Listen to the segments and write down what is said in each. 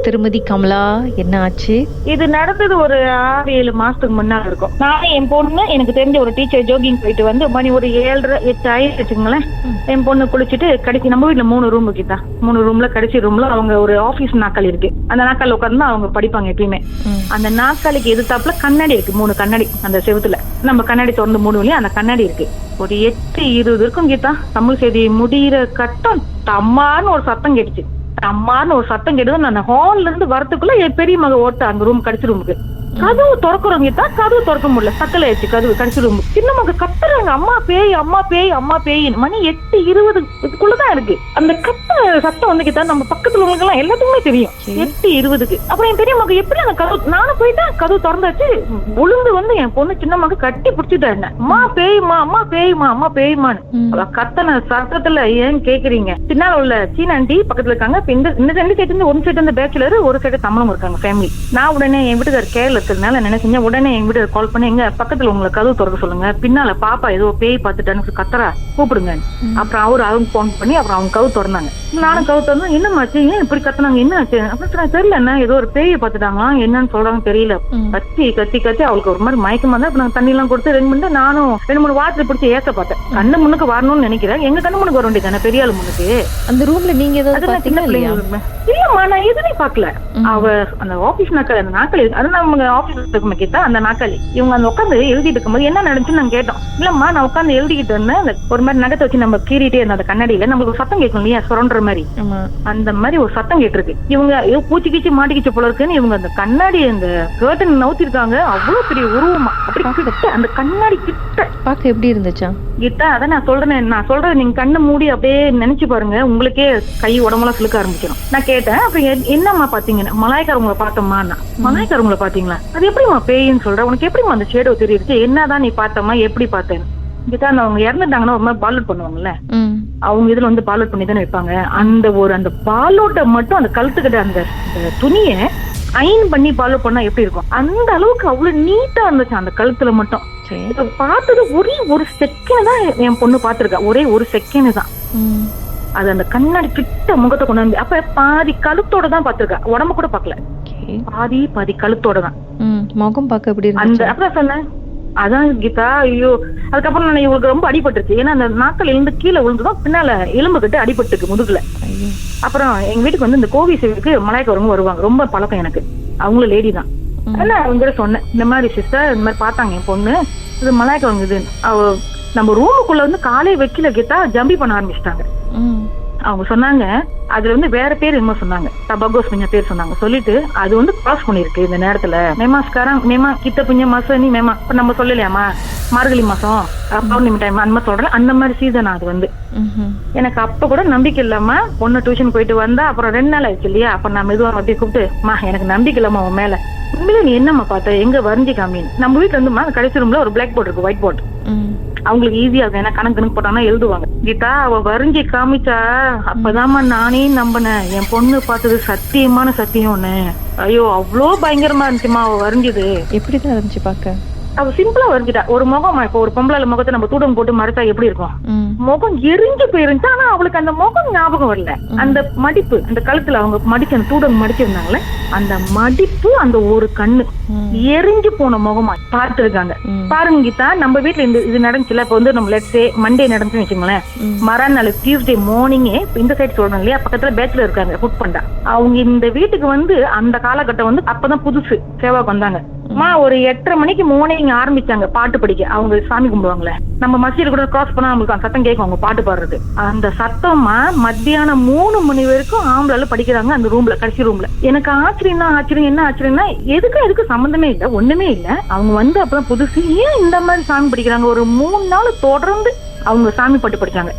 திருமதி கமலா, என்ன ஆச்சு? இது நடந்தது ஒரு 6-7 மாசத்துக்கு முன்னால இருக்கும். நானும் என் பொண்ணு, எனக்கு தெரிஞ்ச ஒரு டீச்சர் ஜோகிங் போயிட்டு வந்து மணி ஒரு 7:30-8 ஆயிடுச்சு வச்சுங்களேன். என் பொண்ணு குளிச்சுட்டு கடைசி நம்ம வீட்டுல 3 ரூம் கிட்ட 3 ரூம்ல கடைசி ரூம்ல அவங்க ஒரு ஆபீஸ் நாக்காளி இருக்கு. அந்த நாக்காளி உட்கார்ந்து அவங்க படிப்பாங்க எப்பயுமே. அந்த நாக்காளிக்கு எதிர்த்தாப்புல கண்ணாடி இருக்கு, 3 கண்ணாடி அந்த செவுத்துல. நம்ம கண்ணாடி திறந்து மூடுவோம், அந்த கண்ணாடி இருக்கு. ஒரு 8:20 இருக்கும் கீதா. தமிழ் செய்தி முடிகிற கட்டம் தம்மான்னு ஒரு சத்தம் கேட்டுச்சு. அம்மான்னு ஒரு சத்தம் கேட்டது. நான் ஹால்ல இருந்து வரதுக்குள்ள என் பெரிய மக ஓட்ட அந்த ரூம் கடைசி ரூமுக்கு. கதவு திறக்கிறவங்க தான் கதவு திறக்க முடியல, சத்தல ஆயிடுச்சு கதவு கடைசி ரூம். சின்ன மக கத்துறாங்க, அம்மா பேய் அம்மா பேய் அம்மா பேயின்னு. மணி 8:20 இருக்கு. அந்த சத்தம் வந்து கிட்ட நம்ம பக்கத்துல உள்ளவங்க எல்லாம் எல்லாத்துக்குமே தெரியும். 8:20. அப்புறம் என் பெரிய மக எப்படி அந்த கதவு, நானும் போயிட்டேன், கதவு திறந்தாச்சு. உளுந்து வந்து என் பொண்ணு சின்ன மக கட்டி பிடிச்சிட்டா என்ன, அம்மா பேய்மா அம்மா பேய்மா அம்மா பேய்மான்னு. அவ கத்தன சத்தத்துல ஏன் கேக்குறீங்க, பின்னால உள்ள சீனாண்டி பக்கத்துல இருக்காங்க. இந்த 2 சைடு, ஒரு சைடு இந்த பேச்சுலர், ஒரு சைடு தமிழும் இருக்காங்க ஃபேமிலி. நான் உடனே என் வீட்டுக்கார கேரள இருக்கிறதுனால என்ன செஞ்சேன், உடனே எங்க வீட்டுக்கு கால் பண்ணி எங்க பக்கத்துல உங்களை கதவு திறக்க சொல்லுங்க, பின்னால பாப்பா ஏதோ பேய் பார்த்துட்டான்னு கத்துறா, கூப்பிடுங்க. அப்புறம் அவங்க போன் பண்ணி அப்புறம் அவங்க கதவு திறந்தாங்க. நானும் கதவு திறந்தா என்னமாச்சு, ஏன் இப்படி கத்துனாங்க, என்ன ஆச்சு அப்படின்னு தெரியல, என்ன ஏதோ ஒரு பேயை பார்த்துட்டாங்களா, என்னன்னு சொல்றாங்க தெரியல. கத்தி கத்தி கத்தி அவளுக்கு ஒரு மாதிரி மயக்கமா தான். இப்ப நாங்க தண்ணி எல்லாம் கொடுத்து 2 மணி நானும் 2-3 வாரத்துல பிடிச்சி ஏச பார்த்தேன். கண்ணு முன்னுக்கு வரணும்னு நினைக்கிறேன், எங்க கண்ணு முன்னுக்கு வர வேண்டியதானே பெரிய ஆளு முன்னுக்கு. அந்த ரூம்ல நீங்க ஏதாவது இல்லம்மா, நான் எதுவுமே பாக்கல. அவ அந்த ஆபீஸ் நாக்கள், அந்த நாக்கள் அது நம்ம ஆபீஸ் கிட்ட அந்த நாக்களி இவங்க அந்த உட்காந்து எழுதிட்டு இருக்கும்போது என்ன நடந்துச்சுன்னு நாங்க கேட்டோம். இல்லம்மா நான் உட்காந்து எழுதிக்கிட்டு இருந்தேன், ஒரு மாதிரி நகத்தை வச்சு நம்ம கீறிட்டே இருந்த அந்த கண்ணாடியில நம்மளுக்கு ஒரு சத்தம் கேட்கும் இல்லையா, சுரண்ட மாதிரி. அந்த மாதிரி ஒரு சத்தம் கேட்டிருக்கு. இவங்க பூச்சி கீச்சி மாட்டிக்கிச்சு போல இருக்குன்னு இவங்க அந்த கண்ணாடி அந்த கேர்டன் நவுத்திருக்காங்க. அவ்வளவு பெரிய உருவமா அப்படி அந்த கண்ணாடி கிட்ட பாக்க எப்படி இருந்துச்சா கிட்ட. அதான் நான் சொல்றேன் நீங்க கண்ணை மூடி அப்படியே நினைச்சு பாருங்க, உங்களுக்கே கை உடம்பெல்லாம் சிலுக்க ஆரம்பிக்கணும். நான் கேட்டேன், அப்புறம் என்னம்மா பாத்தீங்கன்னா, மலாய்க்காரவங்களை பார்த்தோம்மா. மலாய்க்காரவங்களை பாத்தீங்களா, அது எப்படிமா பேயின்னு சொல்ற, உனக்கு எப்படிமா அந்த ஷேடோ தெரியுது, என்னதான் நீ பார்த்தம்மா, எப்படி பார்த்தேன் கிட்ட. அவங்க இறந்துட்டாங்கன்னா ஒரு மாதிரி பால்அவுட் பண்ணுவாங்கல்ல, அவங்க இதுல வந்து பால்அவுட் பண்ணி தானே வைப்பாங்க. அந்த பால்அவுட்டை மட்டும் அந்த கழுத்துக்கிட்ட அந்த துணிய அயன் பண்ணி பால்அவுட் பண்ணா எப்படி இருக்கும், அந்த அளவுக்கு அவ்வளவு நீட்டா இருந்துச்சு அந்த கழுத்துல மட்டும். பார்த்தது ஒரே ஒரு செகண்ட் தான் என் பொண்ணு பாத்துருக்கா, ஒரே ஒரு செகண்ட் தான். அது அந்த கண்ணாடி கிட்ட முகத்தை கொண்டு வந்து அப்ப பாதி கழுத்தோட தான் பாத்துருக்கா, உடம்பு கூட பாக்கல, பாதி கழுத்தோட தான். முகம் பார்க்க எப்படி அந்த அப்புறம் சொன்னேன். அதான் கீதா, ஐயோ. அதுக்கப்புறம் நான் இவங்களுக்கு ரொம்ப அடிபட்டுருச்சு. ஏன்னா அந்த நாக்கள் இருந்து கீழே விழுந்துதான் பின்னால எலும்பு கிட்ட அடிபட்டுருக்கு முதுகுல. அப்புறம் எங்க வீட்டுக்கு வந்து இந்த கோவி சேவைக்கு மலாய்க்காரங்க வருவாங்க, ரொம்ப பழக்கம் எனக்கு. அவங்களும் லேடி தான். அவங்க சொன்னேன், இந்த மாதிரி சிஸ்டர் இந்த மாதிரி பார்த்தாங்க என் பொண்ணு, இது மலாய்க்காரங்க இது. நம்ம ரூமுக்குள்ள வந்து காலே வைக்கல கீதா, ஜம்பி பண்ண ஆரம்பிச்சிட்டாங்க. அவங்க சொன்னாங்க அதுல வந்து வேற பேர் என்னமோ சொன்னாங்க, டபாகோஸ் பிஞ்ச பேர் சொன்னாங்க. சொல்லிட்டு அது வந்து கிராஸ் பண்ணிருக்கு இந்த நேரத்துல. மேமாஸ்காரன் மேமா கிட்ட பிஞ்ச மாசம் நீ மேமா இப்ப நம்ம சொல்லலையாமா, மார்கழி மாசம் பௌர்ணமி டைம் அந்த மாதிரி சொல்றேன், அந்த மாதிரி சீசன் அது வந்து. எனக்கு அப்ப கூட நம்பிக்கை இல்லாம பொண்ணு டியூஷன் போயிட்டு வந்தா, அப்புறம் 2 நாள் ஆயிடுச்சு இல்லையா, அப்ப நான் மெதுவா அப்படியே கூப்பிட்டு, எனக்கு நம்பிக்கை இல்லாம உன் மேல உண்மையில நீ என்னம்மா பார்த்த, எங்க வரைஞ்சி காமின்னு. நம்ம வீட்டுல இருந்துமா கடைசி ரூம்ல ஒரு பிளாக் போர்டு இருக்கு, ஒயிட் போர்டு. அவங்களுக்கு ஈஸியா இருக்கும், ஏன்னா கணக்கு போட்டாங்கன்னா எழுதுவாங்க. கீதா அவ வரைஞ்சி காமிச்சா அப்பதாம்மா நானே நம்பினேன், என் பொண்ணு பார்த்தது சத்தியமான சத்தியம்னு. ஐயோ அவ்வளோ பயங்கரமா இருந்துச்சுமா அவ வரைஞ்சது. எப்படிதான் இருந்துச்சு பாக்க? அவ சிம்பிளா வரைஞ்சிட்டா. ஒரு முகம், இப்ப ஒரு பொம்பளை முகத்தை நம்ம தூடம் போட்டு மறைச்சா எப்படி இருக்கும், முகம் எரிஞ்சு போயிருந்துச்சு. ஆனா அவளுக்கு அந்த முகம் ஞாபகம் வரல. அந்த மடிப்பு, அந்த கழுத்துல அவங்க மடிச்சு அந்த தூடம் மடிச்சிருந்தாங்களே, அந்த மடிப்பு, அந்த ஒரு கண்ணு எரிஞ்சு போன முகமா பார்த்திருக்காங்க. பாருங்க கீதா, நம்ம வீட்டுல இது நடந்துச்சுல, இப்ப வந்து நம்ம லெட்ஸ் டே மண்டே நடந்துச்சுன்னு வச்சுங்களேன், மறுநாள் டியூஸ்டே மார்னிங்கே இந்த சைடு சொல்றோம் இல்லையா, பக்கத்துல பேச்சுலர் இருக்காங்க ஃபுட் பண்ணா, அவங்க இந்த வீட்டுக்கு வந்து அந்த காலகட்டம் வந்து அப்பதான் புதுசு சேவாக்கு வந்தாங்க. ஒரு 8:30 மணிக்கு மார்னிங் ஆரம்பிச்சாங்க பாட்டு படிக்க. அவங்க சாமி கும்பிடுவாங்களே, நம்ம மசீது கூட கிராஸ் பண்ணா அவங்களுக்கு சத்தம் கேட்கும் அவங்க பாட்டு பாடுறது. அந்த சத்தமா மத்தியானம் 3 மணி வரைக்கும் ஆம்பளால படிக்கிறாங்க அந்த ரூம்ல, கடைசி ரூம்ல. எனக்கு ஆச்சரியம் என்ன ஆச்சரியம்னா, எதுக்கு சம்பந்தமே இல்ல, ஒண்ணுமே இல்ல. அவங்க வந்து அப்பதான் புதுசு, ஏன் இந்த மாதிரி சாமி படிக்கிறாங்க. ஒரு 3 நாள் தொடர்ந்து அவங்க சாமி பாட்டு படிச்சாங்க.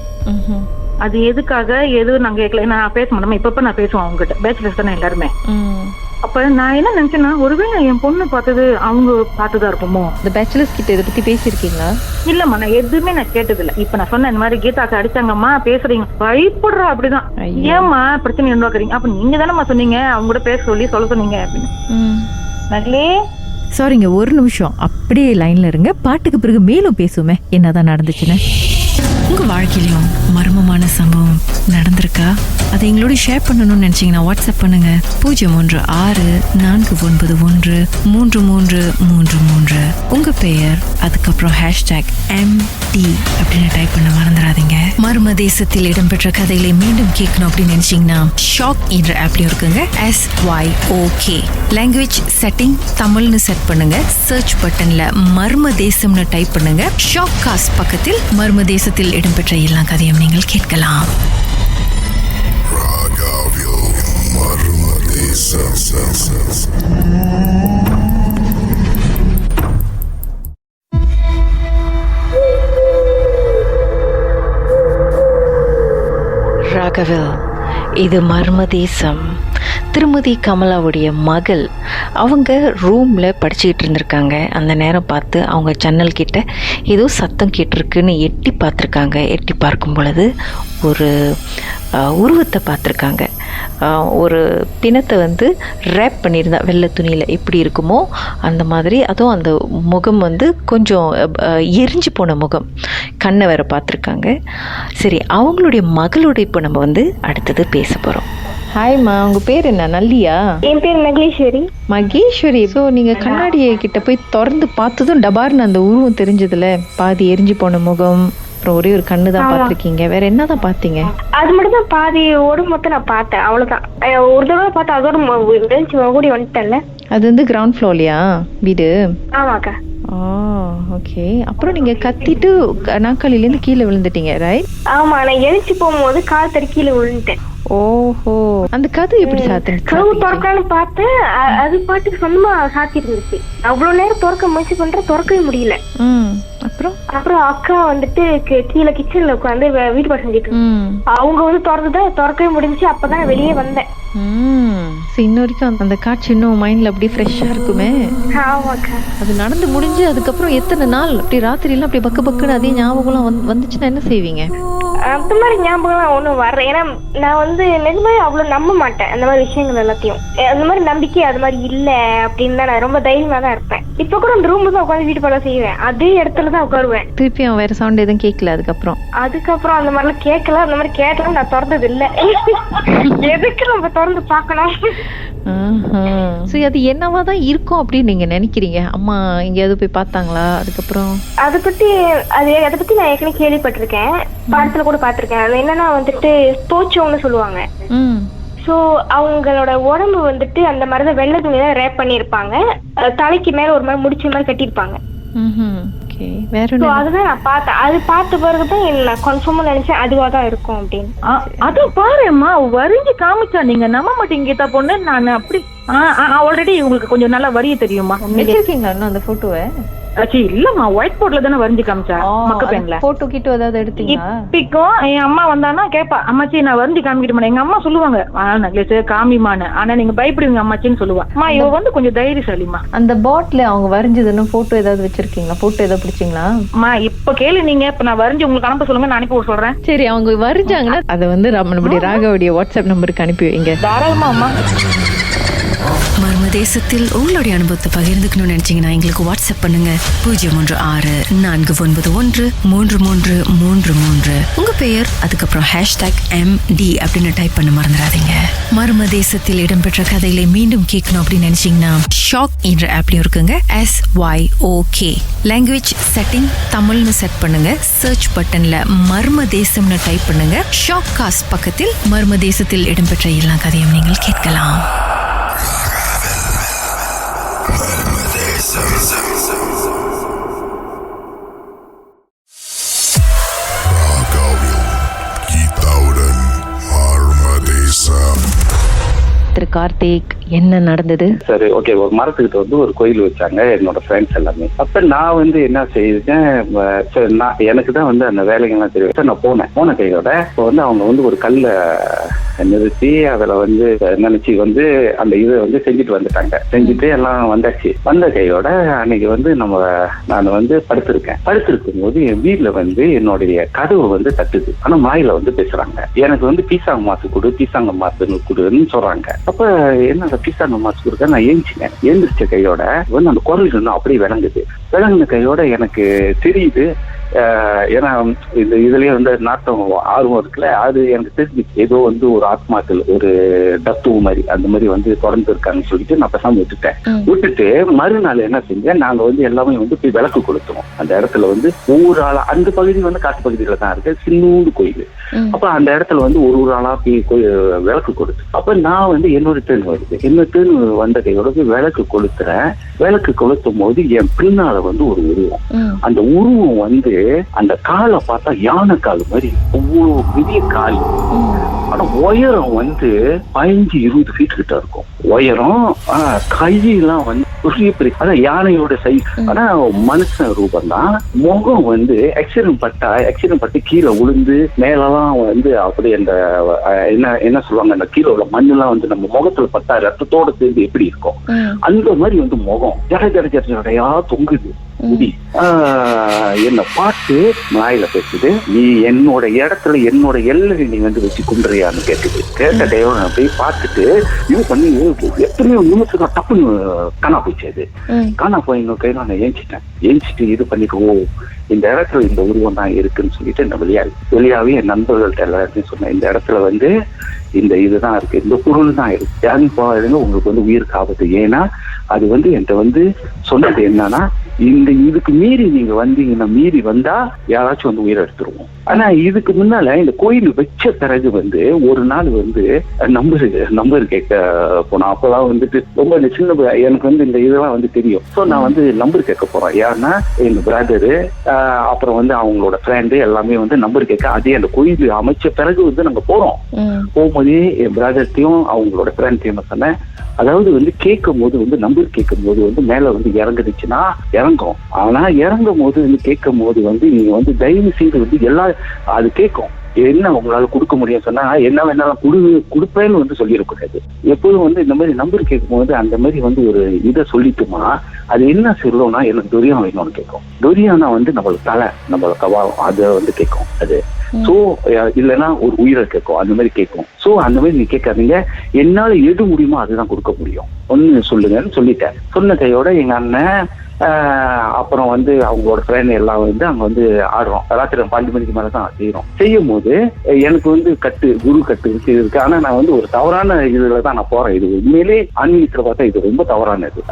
அது எதுக்காக நாங்க கேட்கல, நான் பேச மாட்டோம். இப்ப நான் பேசுவேன் அவங்க கிட்ட, பேச்சுலர்ஸ் தானே எல்லாருமே. அப்ப நான் என்ன நினைச்சேன்னா, ஒருவேளை என் பொண்ணு பார்த்தது அவங்க பார்த்துதான் இருக்குமோ. இந்த பேச்சுலர்ஸ் கிட்ட இதை பத்தி பேசிருக்கீங்களா? இல்லம்மா, நான் எதுவுமே நான் கேட்டது இல்ல. இப்ப நான் சொன்ன இந்த மாதிரி கீதாக்கு அடிச்சாங்கம்மா பேசுறீங்க, பயப்படுறா அப்படிதான். ஏம்மா பிரச்சனை உண்டாக்குறீங்க, அப்ப நீங்க தானேம்மா சொன்னீங்க அவங்க கூட பேச சொல்ல சொன்னீங்க அப்படின்னு. சாரிங்க, ஒரு நிமிஷம் அப்படியே லைன்ல இருங்க. பாட்டுக்கு பிறகு மேலும் பேசுவோமே என்னதான் நடந்துச்சுன்னு. உங்க வாழ்க்கையிலும் மர்மமான சம்பவம் நடந்திருக்கா? அதை எங்களோட ஷேர் பண்ணணும்னு நினைச்சீங்கன்னா வாட்ஸ்அப் பண்ணுங்க 0164413333. உங்க பெயர் அதுக்கப்புறம் #MD அப்படின்னு டைப் பண்ண மறந்துடாதீங்க. மர்ம தேசத்தில் இடம்பெற்ற கதைகளை மீண்டும் கேட்கணும் அப்படின்னு நினைச்சீங்கன்னா ஷாக் என்ற ஆப்லயும் இருக்குங்க. SYOK லாங்குவேஜ் செட்டிங் தமிழ்னு செட் பண்ணுங்க. சர்ச் பட்டன்ல மர்ம தேசம்னு டைப் பண்ணுங்க. ஷாக் காஸ்ட் பக்கத்தில் மர்ம தேசத்தில் இடம்பெற்ற எல்லா கதையும் நீங்கள் கேட்கலாம். ராகவில், இது மர்ம தேசம். திருமதி கமலாவுடைய மகள் அவங்க ரூமில் படிச்சுக்கிட்டு இருந்திருக்காங்க. அந்த நேரம் பார்த்து அவங்க ஜன்னல் கிட்ட ஏதோ சத்தம் கேட்டிருக்குன்னு எட்டி பார்த்துருக்காங்க. எட்டி பார்க்கும் பொழுது ஒரு உருவத்தை பார்த்துருக்காங்க. ஒரு பிணத்தை வந்து ரேப் பண்ணியிருந்தா வெள்ளை துணியில் எப்படி இருக்குமோ அந்த மாதிரி. அதுவும் அந்த முகம் வந்து கொஞ்சம் எரிஞ்சு போன முகம், கண்ணை வேற பார்த்துருக்காங்க. சரி, அவங்களுடைய மகளோட இப்போ நம்ம வந்து அடுத்தது பேச போகிறோம். ஹாய்மா, உங்கள் பேர் என்ன? நல்லியா? என் பேர் மகேஸ்வரி. மகேஸ்வரி, ஸோ நீங்கள் கண்ணாடியை கிட்ட போய் திறந்து பார்த்ததும் டபார்னு அந்த உருவம் தெரிஞ்சதுல, பாதி எரிஞ்சு போன முகம், அப்புறம் ஒரே ஒரு கண்ணு தான் பார்த்துருக்கீங்க. வேற என்னதான் பார்த்தீங்க? அது மட்டும் தான், பாதி ஓடும் மொத்தம் நான் பார்த்தேன், அவ்வளோதான். ஒரு தடவை பார்த்தா அதோட கூடி வந்துட்டேன்ல. அது வந்து கிரவுண்ட் ஃப்ளோர்லையா வீடு? ஆமாக்கா. ஓகே. அப்புறம் நீங்க கத்திட்டு நாற்காலிலேருந்து கீழே விழுந்துட்டீங்க, ரைட்? ஆமா, நான் எழுச்சி போகும்போது கால் தடி கீழே விழுந்துட்டேன். ஓஹோ, அந்த கதை எப்படி சாத்திருச்சு? கதவு திறக்கலான்னு பார்த்தேன், அது பாட்டுக்கு சொந்தமா சாத்தி இருந்துச்சு. அவ்வளவு நேரம் திறக்க முயற்சி பண்ற, திறக்கவே முடியல. அப்புறம் அக்கா வந்துட்டு கீழே கிச்சன்ல உட்காந்து வீட்டு பாடம் செஞ்சுட்டு அவங்க வந்து திறக்கவே முடிஞ்சுச்சு. அப்பதான் வெளியே வந்தேன். இன்ன வரைக்கும் அந்த காட்சி இன்னும் மைண்ட்ல அப்படியே ஃப்ரெஷ்ஷா இருக்குமே. ஆமாக்கா. அது நடந்து முடிஞ்சு அதுக்கப்புறம் எத்தனை நாள் அப்படி ராத்திரி எல்லாம் அப்படி பக்கு பக்குன்னு அதே ஞாபகம் வந்துச்சுன்னா என்ன செய்வீங்க? அந்த மாதிரி ஞாபகம் ஒண்ணும் வர்ற, ஏன்னா நான் வந்து நிஜமே அவ்வளவு நம்ப மாட்டேன் அந்த மாதிரி விஷயங்கள் எல்லாத்தையும். அந்த மாதிரி நம்பிக்கை அது மாதிரி இல்ல அப்படின்னு தான் நான் ரொம்ப தைரியமா தான் இருப்பேன். இப்ப கூட அந்த ரூம்ல தான் உட்காந்து வீட்டு பாடம் செய்வேன், அதே இடத்துல தான் உட்காருவேன். திருப்பி அவன் வேற சவுண்ட் எதுவும் கேட்கல? அதுக்கப்புறம் அந்த மாதிரிலாம் கேட்கல. அந்த மாதிரி கேட்டாலும் நான் திறந்தது இல்ல. எதுக்கு நம்ம திறந்து பார்க்கணும்? அது என்னவாதான் இருக்கும் அப்படின்னு நீங்க நினைக்கிறீங்க? அம்மா எங்கேயாவது போய் பார்த்தாங்களா? அதுக்கப்புறம் அதை பத்தி நான் ஏற்கனவே கேள்விப்பட்டிருக்கேன், படத்துல கூட பாத்திருக்கேன். அது என்னன்னா வந்துட்டு போச்சோன்னு சொல்லுவாங்க. சோ அவங்களோட உடம்பு வந்துட்டு அந்த மாதிரிதான் வெள்ளை துணியில ரேப் பண்ணிருப்பாங்க. தலைக்கு மேல ஒரு மாதிரி முடிச்ச மாதிரி கட்டிருப்பாங்க. அதுதான் நான் பார்த்தேன். அது பார்த்த பிறகுதான் நான் கன்ஃபார்மா நினைச்சேன் அதுவாதான் இருக்கும் அப்படின்னு. அது பாருமா, வரிஞ்சு காமிச்சா நீங்க நம்ப மாட்டீங்க கீதா பொண்ணு. நான் அப்படி ஆல்ரெடி உங்களுக்கு கொஞ்சம் நல்லா வரிய தெரியுமா? அந்த போட்டோவை இல்லம்மா, ஒயிட் போர்ட்ல தானே வரைஞ்சு காமிச்சா. மக்க பென்ல போட்டோ கிட்ட ஏதாவது எடுத்தீங்களா? இப்போக்கும் என் அம்மா வந்தானா கேப்பா, அம்மாச்சி நான் வரைஞ்சு காமிக்கிட்டு. எங்க அம்மா சொல்லுவாங்க நெக்லஸ் காமிமான்னு. ஆனா நீங்க பயப்படுவீங்க அம்மாச்சின்னு சொல்லுவா. அம்மா இவ வந்து கொஞ்சம் தைரியசாலிமா. அந்த பாட்ல அவங்க வரைஞ்சதுன்னு போட்டோ ஏதாவது வச்சிருக்கீங்களா? போட்டோ ஏதாவது பிடிச்சிங்களா? அம்மா இப்ப கேளு நீங்க. இப்ப நான் வரைஞ்சு உங்களுக்கு அனுப்ப சொல்லுங்க, நான் அனுப்பி சொல்றேன். சரி, அவங்க வரைஞ்சாங்கன்னா அதை வந்து நம்மளுடைய ராகவுடைய வாட்ஸ்அப் நம்பருக்கு அனுப்பி வைங்க. தாராளமா அம்மா. மர்ம தேசத்தில் உங்களுடைய அனுபவத்தை பகிர்ந்துக்கணும்னு நினைச்சீங்கன்னா எங்களுக்கு வாட்ஸ்அப் பண்ணுங்க 0164413333. உங்க பெயர் அதுக்கப்புறம் #MD அப்படின்னு டைப் பண்ண மறந்துடாதீங்க. மர்ம தேசத்தில் இடம்பெற்ற கதைகளை மீண்டும் கேட்கணும் அப்படின்னு நினைச்சீங்கன்னா ஷாக் என்ற ஆப்லயும் இருக்குங்க. SYOK லாங்குவேஜ் செட்டிங் தமிழ்னு செட் பண்ணுங்க. சர்ச் பட்டன்ல மர்ம தேசம்னு டைப் பண்ணுங்க. ஷாக் காஸ்ட் பக்கத்தில் மர்ம தேசத்தில் இடம்பெற்ற எல்லா கதையும் நீங்கள் கேட்கலாம். கார்த்திக், என்ன நடந்தது? சரி, ஓகே. ஒரு மரத்துக்கிட்ட வந்து ஒரு கோயில் வச்சாங்க என்னோட ஃப்ரெண்ட்ஸ் எல்லாமே. அப்ப நான் வந்து என்ன செய்தேன், எனக்கு தான் வந்து அந்த வேலைகள்லாம் தெரியும். நான் போன கையோட இப்போ வந்து அவங்க வந்து ஒரு கல்ல நிறுத்தி அதுல வந்து நினைச்சு வந்து அந்த இதை வந்து செஞ்சுட்டு வந்துட்டாங்க. செஞ்சுட்டு எல்லாம் வந்தாச்சு. வந்த கையோட அன்னைக்கு வந்து நான் வந்து படுத்திருக்கும் போது என் வீட்டுல வந்து என்னுடைய கதவு வந்து தட்டுது. ஆனா மாயில வந்து பேசுறாங்க. எனக்கு வந்து பீசாங்க மாசு கொடுன்னு சொல்றாங்க. அப்ப என்ன பீசாங்க மாசு கொடுக்க நான் எழுந்திரிச்ச கையோட வந்து அந்த குரல் இன்னும் அப்படியே விளங்குன கையோட எனக்கு தெரியுது ஏன்னா இதுலயே வந்து நாட்டம் ஆர்வம் இருக்குல்ல, அது எனக்கு தெரிஞ்சு ஏதோ வந்து ஒரு ஆத்மாக்கள் ஒரு தத்துவ மாதிரி அந்த மாதிரி வந்து தொடர்ந்து இருக்காங்கன்னு சொல்லிட்டு நான் பேசாம விட்டுட்டு மறுநாள் என்ன செஞ்சேன், நாங்க வந்து எல்லாமே வந்து போய் விளக்கு கொடுத்தோம். அந்த இடத்துல வந்து ஒவ்வொரு ஆளா, அந்த பகுதி வந்து காட்டு பகுதியில தான் இருக்கு, சின்னூண்டு கோயில். அப்ப அந்த இடத்துல வந்து ஒரு ஆளா போய் விளக்கு கொடுத்து, அப்ப நான் வந்து என்னோட டேர்ன் வருது, என்னோட டேர்ன் வந்த கையோட போய் விளக்கு கொளுத்துறேன். விளக்கு கொளுத்தும் போது என் பின்னால வந்து ஒரு உருவம், அந்த உருவம் வந்து அந்த காலை பார்த்தா யானை கால் மாதிரி ஒவ்வொரு பெரிய கால். ஆனா உயரம் வந்து 15-20 ஃபீட் கிட்ட இருக்கும் உயரம். கையெல்லாம் வந்து பெரிய பெரிய, அதான் யானையோட சைஸ். ஆனா மனுஷன் ரூபம் தான். முகம் வந்து ஆக்சிடென்ட் பட்டு கீழே விழுந்து மேலதான் வந்து அப்படியே அந்த என்ன சொல்லுவாங்க, அந்த கீழே உள்ள மண்ணெல்லாம் வந்து நம்ம முகத்துல பட்டா ரத்தத்தோட சேர்ந்து எப்படி இருக்கும் அந்த மாதிரி வந்து முகம் ஜடையா தொங்குது. என்ன பார்த்து நாயில பேசுது, நீ என்னோட இடத்துல என்னோட எல்லை நீ வந்து வச்சு குண்டுறியான்னு கேட்டுது. கேட்ட தேவன் அப்படியே பார்த்துட்டு இது பண்ணி எத்தனையோ நிமிஷம் டப்புன்னு காணா போச்சு. அது காணா போய் இன்னொரு கையில நான் ஏஞ்சிட்டு இது பண்ணிட்டு, ஓ இந்த இடத்துல இந்த உருவம் தான் இருக்குன்னு சொல்லிட்டு என்ன வெளியாவே என் நண்பர்கள்ட்ட எல்லாத்தையும் சொன்னேன், இந்த இடத்துல வந்து இந்த இதுதான் இருக்கு, இந்த பொருள் தான் இருக்கு, யாரும் போகாதுங்க, உங்களுக்கு வந்து உயிருக்கு ஆபத்து. ஏன்னா அது வந்து என்கிட்ட வந்து சொன்னது என்னன்னா, இதுக்கு மீறி நீங்க வந்தீங்கன்னா, மீறி வந்தா யாராச்சும் வந்து உயிரை எடுத்துருவோம். ஆனா இதுக்கு முன்னால இந்த கோயில் வச்ச பிறகு வந்து ஒரு நாள் வந்து நம்பர் கேட்க போனோம். அப்பதான் வந்துட்டு ரொம்ப சின்ன எனக்கு வந்து இந்த இதெல்லாம் வந்து தெரியும். ஸோ நான் வந்து நம்பர் கேட்க போறேன். யாருன்னா எங்க பிரதரு, அப்புறம் வந்து அவங்களோட ஃப்ரெண்டு எல்லாமே வந்து நம்பர் கேட்க, அதே அந்த கோயில் அமைச்ச பிறகு வந்து நாங்க போறோம். போகும்போதே என் பிரதர்த்தையும் அவங்களோட ஃப்ரெண்ட்டையும் சொன்னேன், அதாவது வந்து கேட்கும் போது வந்து நம்பர் கேட்கும் போது வந்து மேல வந்து இறங்குதுச்சுன்னா இறங்கும், ஆனா இறங்கும் போது வந்து கேட்கும் போது வந்து நீங்க வந்து தயவு செய்து வந்து எல்லா அது கேட்கும், என்ன உங்களால கொடுக்க முடியும் சொன்னா என்ன வேணாலும் கொடுப்பேன்னு வந்து சொல்லிடக்கூடாது. எப்போதும் வந்து இந்த மாதிரி நம்பர் கேட்கும் போது அந்த மாதிரி வந்து ஒரு இதை சொல்லிட்டுமா, அது என்ன சொல்லணும்னா எனக்கு துரியம் வேணும்னு கேட்கும். துரியானா வந்து நம்மளுக்கு தலை, நம்மளுக்கு கவாலம், அதை வந்து கேட்கும் அது. சோ இல்லைன்னா ஒரு உயிரை கேட்கும், அந்த மாதிரி கேட்கும். சோ அந்த மாதிரி நீங்க கேட்காதீங்க, என்னால எது முடியுமோ அதுதான் கொடுக்க முடியும், ஒன்னு சொல்லுங்கன்னு சொல்லிட்டேன். சொன்ன கையோட எங்க அண்ணன் அப்புறம் வந்து அவங்களோட ஃப்ரெண்ட் எல்லாம் வந்து அங்க வந்து ஆடுறோம். ராத்திரி 12 மணிக்கு மேலதான் செய்யறோம். செய்யும் போது எனக்கு வந்து குரு கட்டு இருக்கு. ஆனா நான் வந்து ஒரு தவறான இதுல தான் நான் போறேன். இது உண்மையிலே ஆன்மீகத்துல பார்த்தா இது ரொம்ப தவறானது.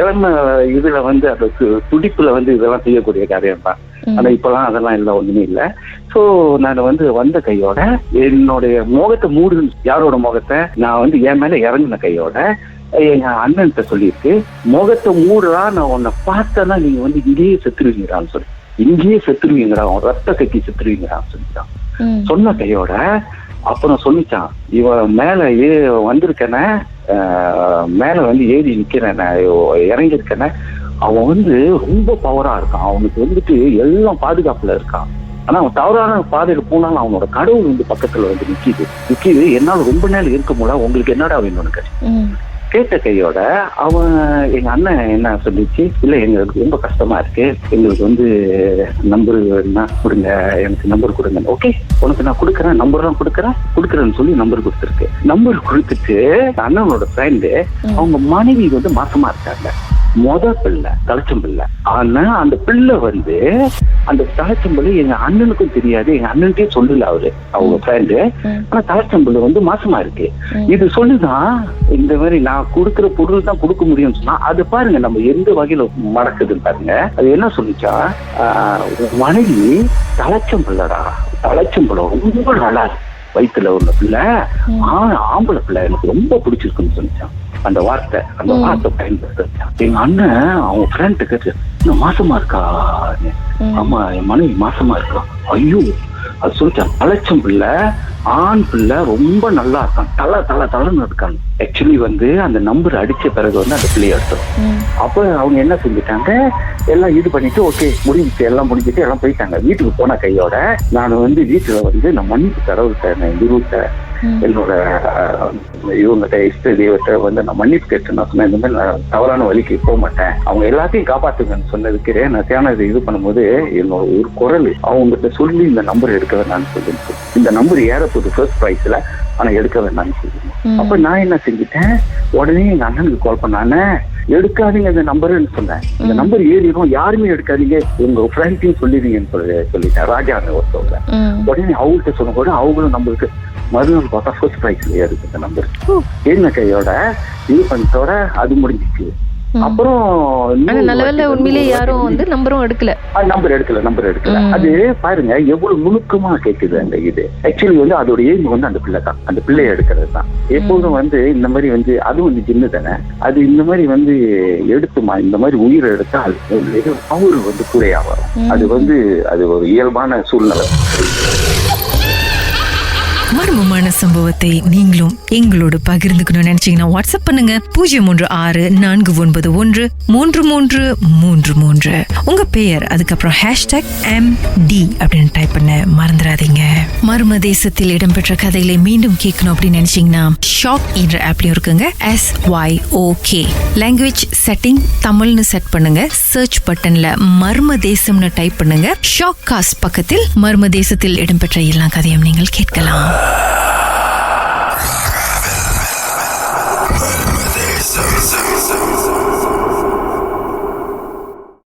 இளம இதுல வந்து அந்த துடிப்புல வந்து இதெல்லாம் செய்யக்கூடிய காரியம் தான். ஆனா இப்பெல்லாம் அதெல்லாம் இல்லை, ஒண்ணுமே இல்லை. சோ நான் வந்து வந்த கையோட என்னுடைய முகத்தை மூடு, யாரோட முகத்தை நான் வந்து என் மேல இறங்கின கையோட எங்க அண்ணன்கிட்ட சொல்லியிருக்கு, முகத்தை மூடுறா, நான் உன்னை பார்த்தேன்னா நீங்க வந்து இங்கேயே செத்துருவீங்கடான்னு சொல்லி, இங்கேயே செத்துருவீங்கடா, ரத்த கட்டி செத்துருவீங்கடான்னு சொல்லிட்டான். சொன்ன கையோட அப்புறம் சொல்லிச்சான், இவன் மேல வந்திருக்கன, மேல வந்து ஏறி நிக்கிறேன், இறங்கியிருக்கேன, அவன் வந்து ரொம்ப பவரா இருக்கான், அவனுக்கு வந்துட்டு எல்லாம் பாதுகாப்புல இருக்கான். ஆனா அவன் தவறான பாதையில போனாலும் அவனோட கடவுள் வந்து பக்கத்துல வந்து நிக்கிது. என்னால ரொம்ப நேரம் இருக்க முடியல, உங்களுக்கு என்னடா வேணும்னு கேட்ட கையோட அவன் எங்க அண்ணன் என்ன சொல்லிச்சு, இல்ல எங்களுக்கு ரொம்ப கஷ்டமா இருக்கு, எங்களுக்கு வந்து நம்பர் கொடுங்க, எனக்கு நம்பர் கொடுங்க. ஓகே உனக்கு நான் கொடுக்குறேன், நம்பர்லாம் கொடுக்குறேன்னு சொல்லி நம்பர் கொடுத்துருக்கு. நம்பர் கொடுத்துட்டு அண்ணனோட ஃப்ரெண்டு அவங்க மனைவி வந்து மாசமா இருக்காங்க, பிள்ளை தலைச்சம் பிள்ளை. ஆனா அந்த பிள்ளை வந்து அந்த தலைச்சம் பிள்ளை எங்க அண்ணனுக்கும் தெரியாது, எங்க அண்ணன்ட்டே சொல்லல அவரு, அவங்க ஃப்ரெண்டு. ஆனா தலைச்சம் பிள்ளை வந்து மாசமா இருக்கு. இது சொல்லுதான் இந்த மாதிரி நான் கொடுக்குற பொருள் தான் கொடுக்க முடியும்னு சொன்னா, அது பாருங்க நம்ம எந்த வகையில மடக்குதுன்னு பாருங்க. அது என்ன சொல்லிச்சா, மனைவி தலைச்சம் பிள்ளைடா, தலைச்சம் பிள்ளை ரொம்ப நல்லா வயிற்றுல உள்ள பிள்ளை, ஆம்பளை பிள்ளை எனக்கு ரொம்ப பிடிச்சிருக்குன்னு சொல்லிச்சான். அந்த வார்த்தை பயன்படுத்த எங்க அண்ணன் அவங்க ஃப்ரெண்ட் கேட்டு, இன்னும் மாசமா இருக்கா? ஆமா என் மனைவி மாசமா இருக்கா. ஐயோ அது சொல்லிட்டான், தலைச்சம் பிள்ளை ஆண் பிள்ளை ரொம்ப நல்லா இருக்கான், தலைன்னு இருக்காங்க. ஆக்சுவலி வந்து அந்த நம்பர் அடிச்ச பிறகு வந்து அந்த பிள்ளைய எடுத்தோம். அப்ப அவங்க என்ன செஞ்சுட்டாங்க, எல்லாம் இது பண்ணிட்டு ஓகே முடிஞ்சிச்சு, எல்லாம் முடிஞ்சிட்டு எல்லாம் போயிட்டாங்க. வீட்டுக்கு போன கையோட நான் வந்து வீட்டுல வந்து நான் மன்னிப்பு தரவிட்டேன், குருட்ட என்னோட இவங்கிட்ட இஷ்ட தெய்வத்தை வந்து நான் மன்னிப்பு கேட்டு நான் சொன்னேன், இந்த மாதிரி நான் தவறான வழிக்கு போக மாட்டேன், அவங்க எல்லாத்தையும் காப்பாத்துங்கன்னு சொன்னதுக்கு நான் தேனது இது பண்ணும்போது என்னோட ஒரு குரல் அவங்ககிட்ட சொல்லி இந்த நம்பர் எடுக்க வேண்டாம்னு சொல்லி, இந்த நம்பர் ஏறப்போகுது ஃபர்ஸ்ட் ப்ரைஸ்ல, ஆனா எடுக்க வேண்டாம்னு சொல்லி. அப்ப நான் என்ன செஞ்சுட்டேன், உடனே எங்க அண்ணனுக்கு கால் பண்ணானே, எடுக்காதீங்க இந்த நம்பர்னு சொன்னேன். இந்த நம்பர் ஏறிடும், யாருமே எடுக்காதீங்க, உங்க ஃப்ரெண்ட்ஸையும் சொல்லிடுங்கன்னு சொல்லிட்டேன். ராஜாங்க ஒருத்தவங்க. உடனே அவங்கள்ட்ட சொன்ன கூட அவங்களும் நம்மளுக்கு மறுநாள் பார்த்தா ஃபர்ஸ்ட் ப்ரைஸ்ல ஏறுது இந்த நம்பர். ஏறின கையோட இது பண்ணிட்டோட அது முடிஞ்சிச்சு. அப்புறம் நல்லவேளை உண்மையிலேயே யாரும் வந்து நம்பர் எடுக்கல. அது பாருங்க எவ்வளவு நுணுக்கமா கேக்குது அந்த இது. ஆக்சுவலி வந்து அதோட எய்ம் வந்து அந்த பிள்ளை தான், அந்த பிள்ளைய எடுக்கிறது தான். எப்போதும் வந்து இந்த மாதிரி வந்து அது வந்து சின்ன தானே, அது இந்த மாதிரி வந்து எடுத்துமா, இந்த மாதிரி உயிரை எடுத்தா அது பவர் வந்து கூடையா வரும். அது ஒரு இயல்பான சூழ்நிலை. மர்மமான சம்பவத்தை நீங்களும் எங்களோடு பகிர்ந்துக்கணும்னு நினைச்சீங்கன்னா வாட்ஸ்அப் பண்ணுங்க 036-491-3333. உங்க பெயர் அதுக்கப்புறம் #MD அப்படின்னு டைப் பண்ண மறந்துடாதீங்க. மர்ம தேசத்தில் இடம்பெற்ற கதைகளை மீண்டும் கேட்கணும் அப்படின்னு நினைச்சீங்கன்னா ஷாக் என்ற ஆப்லயும் இருக்குங்க. SYOK லாங்குவேஜ் செட்டிங் தமிழ்னு செட் பண்ணுங்க. சர்ச் பட்டன்ல மர்ம தேசம்னு டைப் பண்ணுங்க. ஷாக் காஸ்ட் பக்கத்தில் மர்ம தேசத்தில் இடம்பெற்ற எல்லா கதையும் நீங்கள் கேட்கலாம்.